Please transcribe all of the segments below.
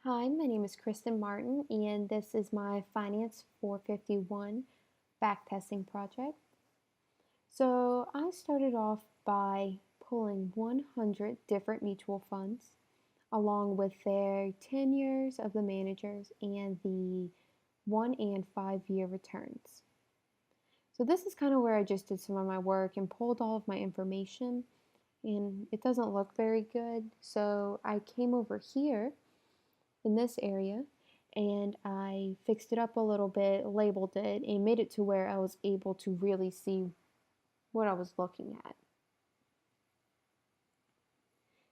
Hi, my name is Kristen Martin, and this is my Finance 451 backtesting project. So I started off by pulling 100 different mutual funds along with their tenures of the managers and the 1 and 5 year returns. So this is kind of where I just did some of my work and pulled all of my information, and it doesn't look very good. So I came over here in this area and I fixed it up a little bit, labeled it, and made it to where I was able to really see what I was looking at.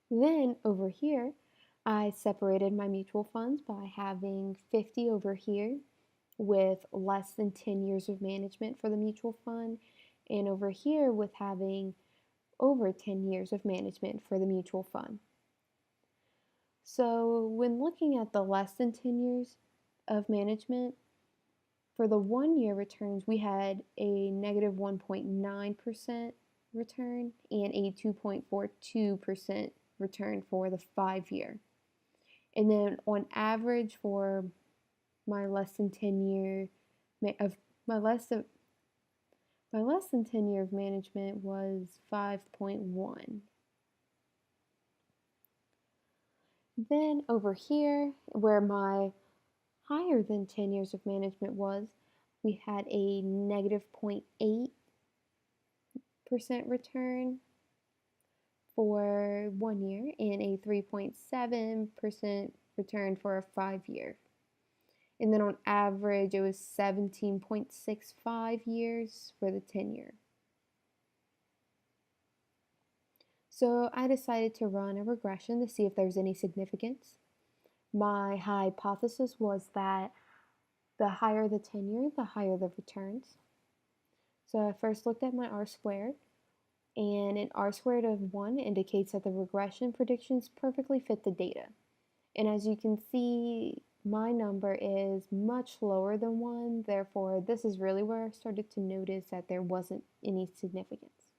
Then over here, I separated my mutual funds by having 50 over here with less than 10 years of management for the mutual fund, and over here with having over 10 years of management for the mutual fund. So when looking at the less than 10 years of management, for the 1 year returns, we had a negative 1.9% return and a 2.42% return for the 5 year. And then on average for my less than 10 year of my less than 10 year of management was 5.1. Then over here, where my higher than 10 years of management was, we had a negative 0.8% return for 1 year and a 3.7% return for a 5 year. And then on average, it was 17.65 years for the 10 year. So I decided to run a regression to see if there's any significance. My hypothesis was that the higher the tenure, the higher the returns. So I first looked at my R squared, and an R squared of 1 indicates that the regression predictions perfectly fit the data. And as you can see, my number is much lower than 1, therefore this is really where I started to notice that there wasn't any significance.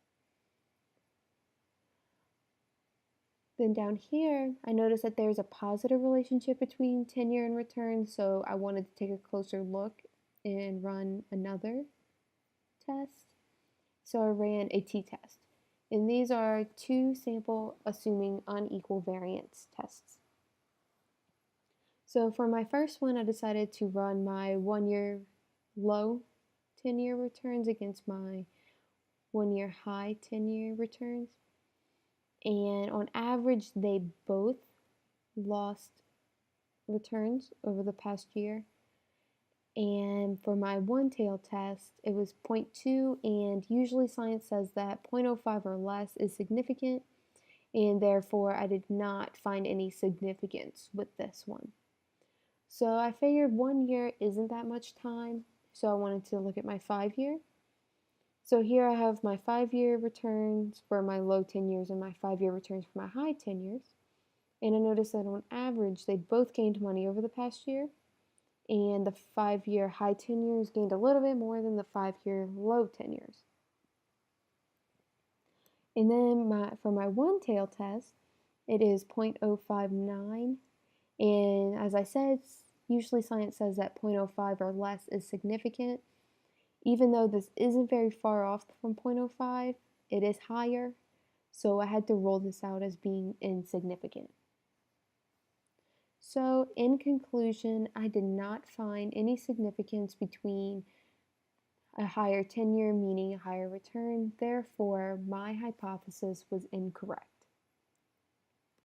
Then down here, I noticed that there's a positive relationship between tenure and return, so I wanted to take a closer look and run another test. So I ran a t-test. And these are two sample assuming unequal variance tests. So for my first one, I decided to run my 1 year low 10-year returns against my 1 year high 10-year returns. And on average, they both lost returns over the past year. And for my one-tail test, it was 0.2, and usually science says that 0.05 or less is significant, and therefore I did not find any significance with this one. So I figured 1 year isn't that much time, so I wanted to look at my 5 year. So here I have my 5 year returns for my low 10 years and my 5 year returns for my high 10 years. And I noticed that on average, they both gained money over the past year. And the 5 year high 10 years gained a little bit more than the 5 year low 10 years. And then for my one-tail test, it is 0.059. And as I said, usually science says that 0.05 or less is significant. Even though this isn't very far off from 0.05, it is higher, so I had to roll this out as being insignificant. So in conclusion, I did not find any significance between a higher tenure meaning a higher return, therefore my hypothesis was incorrect.